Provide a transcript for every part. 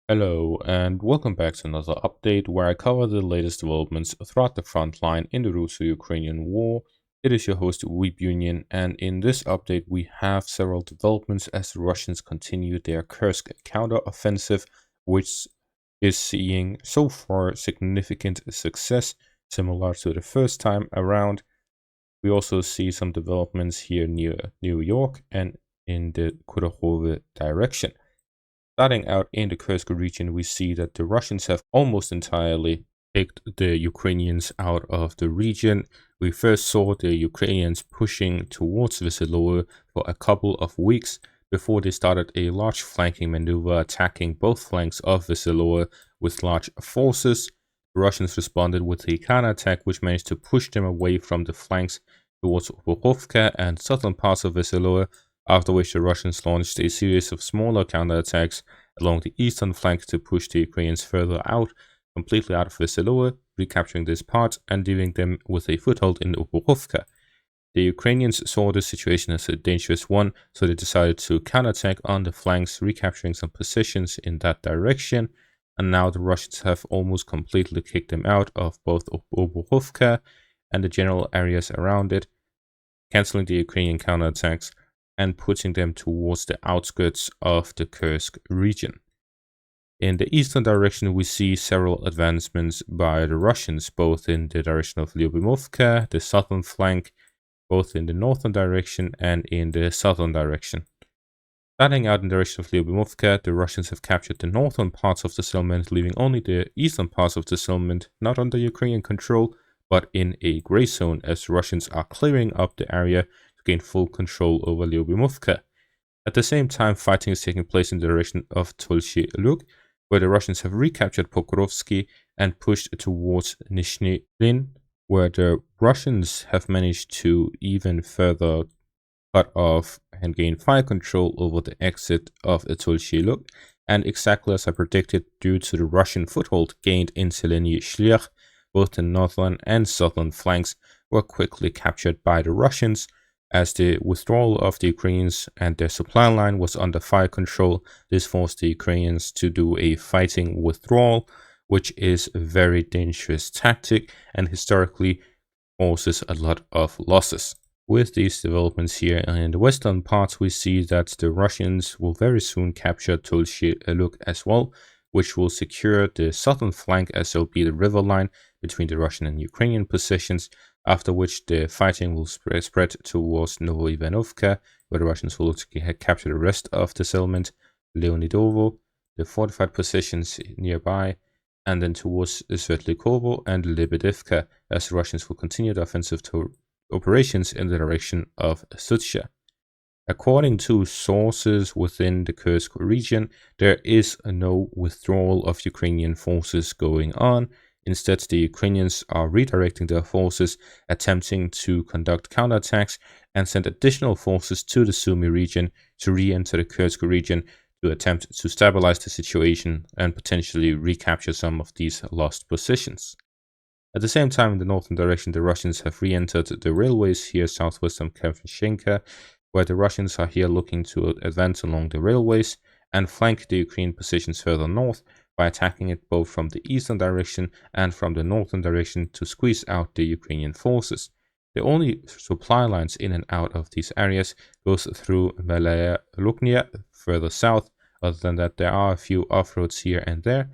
Hello, and welcome back to another update where I cover the latest developments throughout the front line in the Russo-Ukrainian war. It is your host, Weep Union, and in this update, we have several developments as the Russians continue their Kursk counter-offensive, which is seeing so far significant success, similar to the first time around. We also see some developments here near New York and in the Kurakhove direction. Starting out in the Kursk region, we see that the Russians have almost entirely kicked the Ukrainians out of the region. We first saw the Ukrainians pushing towards Vasilovo for a couple of weeks before they started a large flanking maneuver attacking both flanks of Vasilovo with large forces. The Russians responded with a counterattack which managed to push them away from the flanks towards Obuchovka and southern parts of Vasilovo, after which the Russians launched a series of smaller counterattacks along the eastern flank to push the Ukrainians further out, completely out of Vasilovo, recapturing this part and leaving them with a foothold in Obuchovka. The Ukrainians saw this situation as a dangerous one, so they decided to counterattack on the flanks, recapturing some positions in that direction, and now the Russians have almost completely kicked them out of both Obuchovka and the general areas around it, cancelling the Ukrainian counterattacks and putting them towards the outskirts of the Kursk region. In the eastern direction, we see several advancements by the Russians, both in the direction of Lyubimovka, the southern flank, both in the northern direction and in the southern direction. Starting out in the direction of Lyubimovka, the Russians have captured the northern parts of the settlement, leaving only the eastern parts of the settlement not under Ukrainian control, but in a gray zone, as Russians are clearing up the area gain full control over Lyubimovka. At the same time, fighting is taking place in the direction of Tulshi Lug, where the Russians have recaptured Pokrovsky and pushed towards Nizhny Lin, where the Russians have managed to even further cut off and gain fire control over the exit of Tulshi Lug, and exactly as I predicted, due to the Russian foothold gained in Zeleny Shliach, both the northern and southern flanks were quickly captured by the Russians. As the withdrawal of the Ukrainians and their supply line was under fire control, this forced the Ukrainians to do a fighting withdrawal, which is a very dangerous tactic and historically causes a lot of losses. With these developments here in the western parts, we see that the Russians will very soon capture Tulshi Lug as well, which will secure the southern flank as it will be the river line between the Russian and Ukrainian positions, after which the fighting will spread towards Novoivanovka, where the Russians will capture the rest of the settlement, Leonidovo, the fortified positions nearby, and then towards Svetlikovo and Lebedevka, as the Russians will continue the offensive operations in the direction of Sutsha. According to sources within the Kursk region, there is no withdrawal of Ukrainian forces going on. Instead, the Ukrainians are redirecting their forces, attempting to conduct counterattacks and send additional forces to the Sumy region to re-enter the Kursk region to attempt to stabilize the situation and potentially recapture some of these lost positions. At the same time, in the northern direction, the Russians have re-entered the railways here southwest of Kavchenka, where the Russians are here looking to advance along the railways and flank the Ukrainian positions further north by attacking it both from the eastern direction and from the northern direction to squeeze out the Ukrainian forces. The only supply lines in and out of these areas goes through Malaya Luknia further south. Other than that, there are a few off-roads here and there,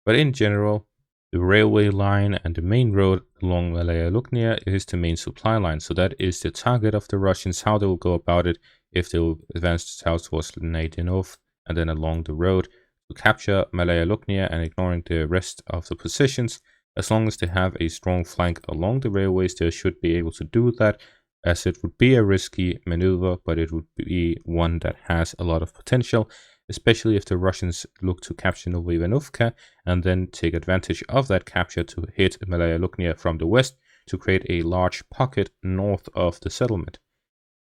but in general, the railway line and the main road along Malaya Luknia is the main supply line. So that is the target of the Russians, how they will go about it if they will advance south towards Naidinov and then along the road to capture Malaya Luknia and ignoring the rest of the positions. As long as they have a strong flank along the railways, they should be able to do that, as it would be a risky maneuver, but it would be one that has a lot of potential, especially if the Russians look to capture Novoivanovka and then take advantage of that capture to hit Malaya Luknia from the west to create a large pocket north of the settlement.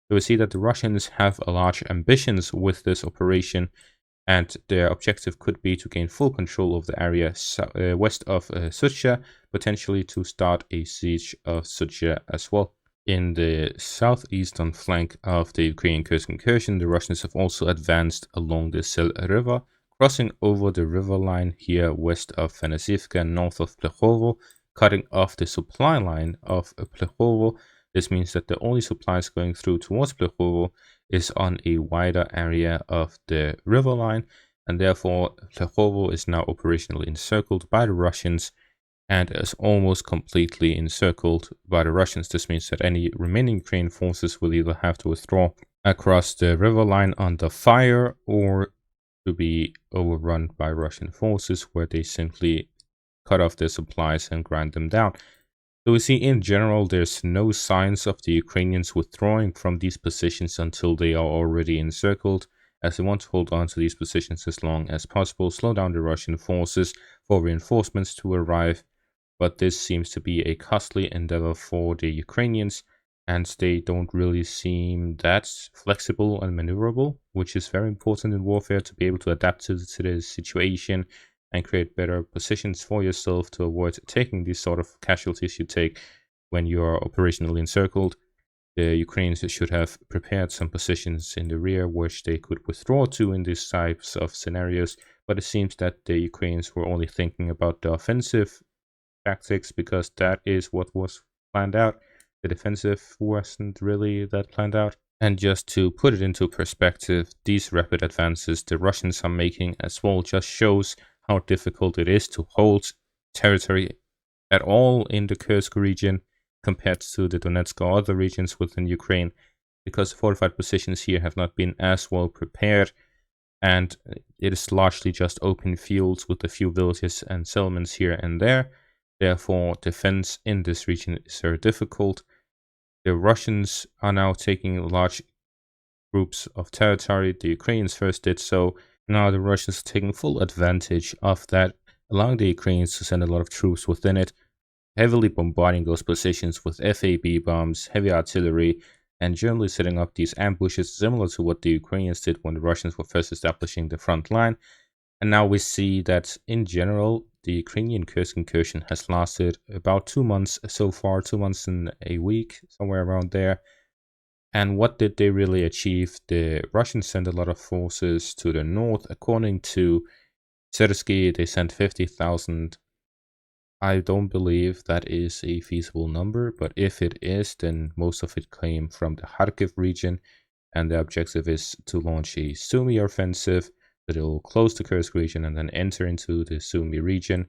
So we see that the Russians have large ambitions with this operation, and their objective could be to gain full control of the area west of Sutsha, potentially to start a siege of Sutsha as well. In the southeastern flank of the Ukrainian Kursk incursion, the Russians have also advanced along the Sel River crossing over the river line here west of Venesivka and north of Plechovo, cutting off the supply line of Plechovo. This means that the only supplies going through towards Plechovo is on a wider area of the river line, and therefore Plechovo is now operationally encircled by the Russians and is almost completely encircled by the Russians. This means that any remaining Ukrainian forces will either have to withdraw across the river line under fire or to be overrun by Russian forces, where they simply cut off their supplies and grind them down. So we see in general there's no signs of the Ukrainians withdrawing from these positions until they are already encircled, as they want to hold on to these positions as long as possible, slow down the Russian forces for reinforcements to arrive. But this seems to be a costly endeavor for the Ukrainians, and they don't really seem that flexible and maneuverable, which is very important in warfare, to be able to adapt to the situation and create better positions for yourself to avoid taking these sort of casualties you take when you are operationally encircled. The Ukrainians should have prepared some positions in the rear which they could withdraw to in these types of scenarios, but it seems that the Ukrainians were only thinking about the offensive tactics because that is what was planned out. The defensive wasn't really that planned out. And just to put it into perspective, these rapid advances the Russians are making as well just shows how difficult it is to hold territory at all in the Kursk region compared to the Donetsk or other regions within Ukraine, because fortified positions here have not been as well prepared, and it is largely just open fields with a few villages and settlements here and there. Therefore, defense in this region is very difficult. The Russians are now taking large groups of territory. The Ukrainians first did so. Now the Russians are taking full advantage of that, allowing the Ukrainians to send a lot of troops within it, heavily bombarding those positions with FAB bombs, heavy artillery, and generally setting up these ambushes similar to what the Ukrainians did when the Russians were first establishing the front line. And now we see that in general, the Ukrainian Kursk incursion has lasted about 2 months so far, 2 months and a week, somewhere around there. And what did they really achieve? The Russians sent a lot of forces to the north. According to Sersky, they sent 50,000. I don't believe that is a feasible number, but if it is, then most of it came from the Kharkiv region, and the objective is to launch a Sumy offensive that will close the Kursk region and then enter into the Sumy region.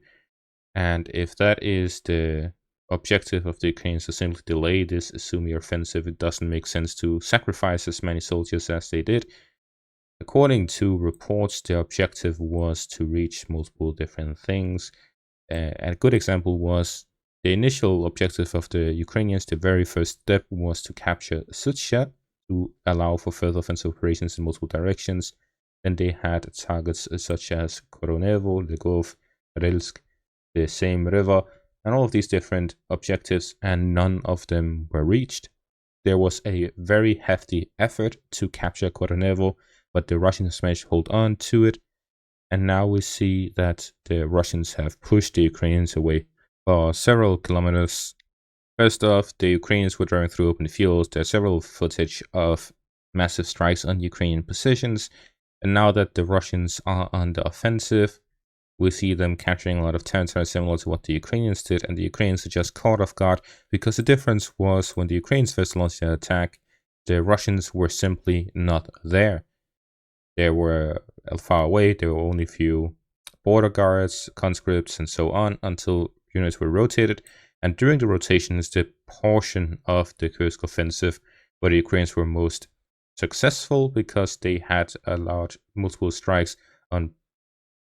And if that is the objective of the Ukrainians, to simply delay this Sumy offensive, it doesn't make sense to sacrifice as many soldiers as they did. According to reports, the objective was to reach multiple different things. A good example was the initial objective of the Ukrainians. The very first step was to capture Sutsha to allow for further offensive operations in multiple directions. Then they had targets such as Koronevo, Legov, Rilsk, the same river, and all of these different objectives, and none of them were reached. There was a very hefty effort to capture Koronevo, but the Russians managed to hold on to it. And now we see that the Russians have pushed the Ukrainians away for several kilometers. First off, the Ukrainians were driving through open fields. There's several footage of massive strikes on Ukrainian positions. And now that the Russians are on the offensive, we see them capturing a lot of territory similar to what the Ukrainians did. And the Ukrainians are just caught off guard, because the difference was when the Ukrainians first launched their attack, the Russians were simply not there. They were far away. There were only a few border guards, conscripts, and so on until units were rotated. And during the rotations, the portion of the Kursk offensive where the Ukrainians were most successful, because they had allowed multiple strikes on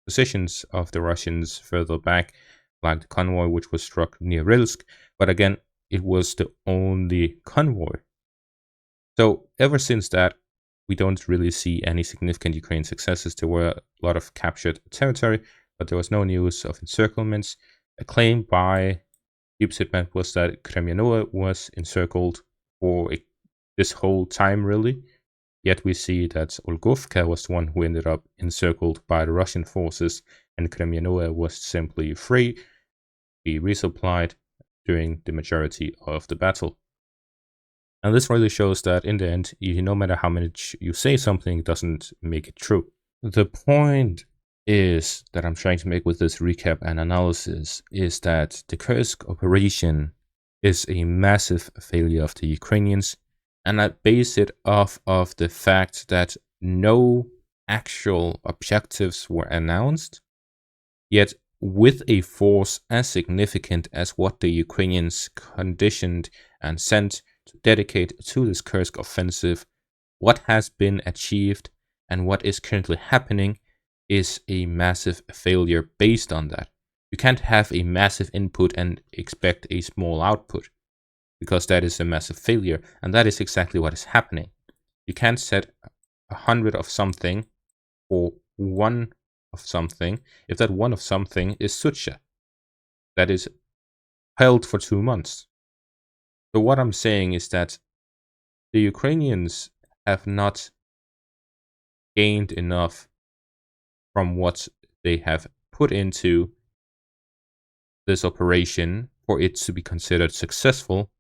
positions of the Russians further back, like the convoy which was struck near Rilsk. But again, it was the only convoy. So ever since that, we don't really see any significant Ukrainian successes. There were a lot of captured territory, but there was no news of encirclements. A claim by Deep Sitman was that Kremyanoe was encircled for this whole time, really. Yet we see that Olgovka was the one who ended up encircled by the Russian forces, and Kremyanoe was simply free to be resupplied during the majority of the battle. And this really shows that in the end, no matter how much you say something, doesn't make it true. The point is that I'm trying to make with this recap and analysis is that the Kursk operation is a massive failure of the Ukrainians, and I base it off of the fact that no actual objectives were announced, yet with a force as significant as what the Ukrainians conditioned and sent to dedicate to this Kursk offensive, what has been achieved and what is currently happening is a massive failure based on that. You can't have a massive input and expect a small output, because that is a massive failure, and that is exactly what is happening. You can't set 100 of something or one of something if that one of something is sucha that is held for 2 months. So what I'm saying is that the Ukrainians have not gained enough from what they have put into this operation for it to be considered successful,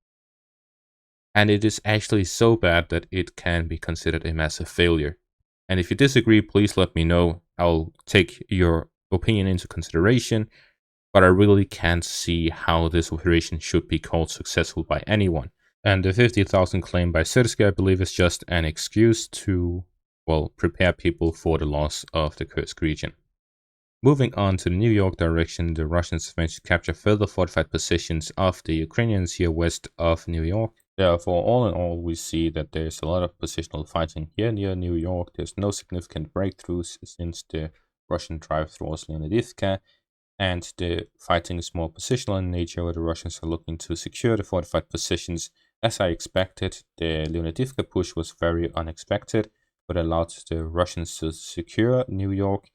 and it is actually so bad that it can be considered a massive failure. And if you disagree, please let me know. I'll take your opinion into consideration, but I really can't see how this operation should be called successful by anyone. And the 50,000 claim by Kursk, I believe, is just an excuse to, well, prepare people for the loss of the Kursk region. Moving on to the New York direction, the Russians managed to capture further fortified positions of the Ukrainians here west of New York. Therefore, all in all, we see that there's a lot of positional fighting here near New York. There's no significant breakthroughs since the Russian drive towards Leonidivka, and the fighting is more positional in nature, where the Russians are looking to secure the fortified positions. As I expected, the Leonidivka push was very unexpected, but allowed the Russians to secure New York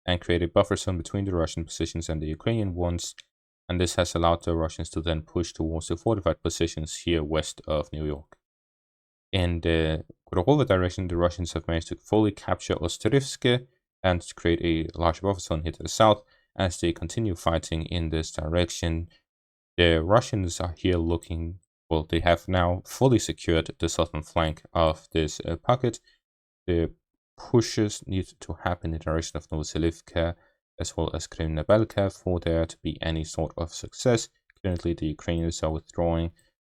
and create a buffer zone between the Russian positions and the Ukrainian ones, and this has allowed the Russians to then push towards the fortified positions here west of New York. In the Kurova direction, the Russians have managed to fully capture Ostrivske and create a large buffer zone here to the south. As they continue fighting in this direction, the Russians are here looking, well, they have now fully secured the southern flank of this pocket. The pushes need to happen in the direction of Novoselivka as well as Kremna-Belka for there to be any sort of success. Currently, the Ukrainians are withdrawing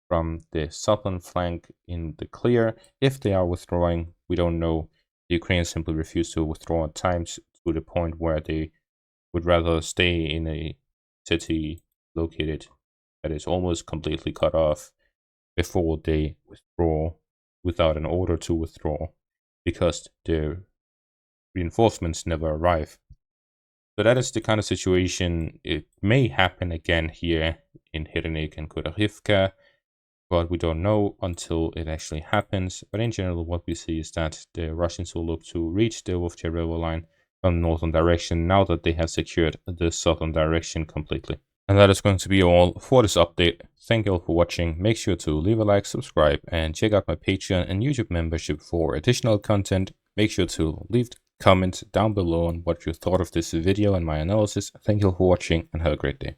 from the southern flank in the clear. If they are withdrawing, we don't know. The Ukrainians simply refuse to withdraw at times to the point where they would rather stay in a city located that is almost completely cut off before they withdraw without an order to withdraw, because the reinforcements never arrive. So that is the kind of situation. It may happen again here in Hirenik and Kudahivka, but we don't know until it actually happens. But in general, what we see is that the Russians will look to reach the Wolfchair River line from the northern direction now that they have secured the southern direction completely. And that is going to be all for this update. Thank you all for watching. Make sure to leave a like, subscribe, and check out my Patreon and YouTube membership for additional content. Make sure to leave a comment down below on what you thought of this video and my analysis. Thank you all for watching, and have a great day.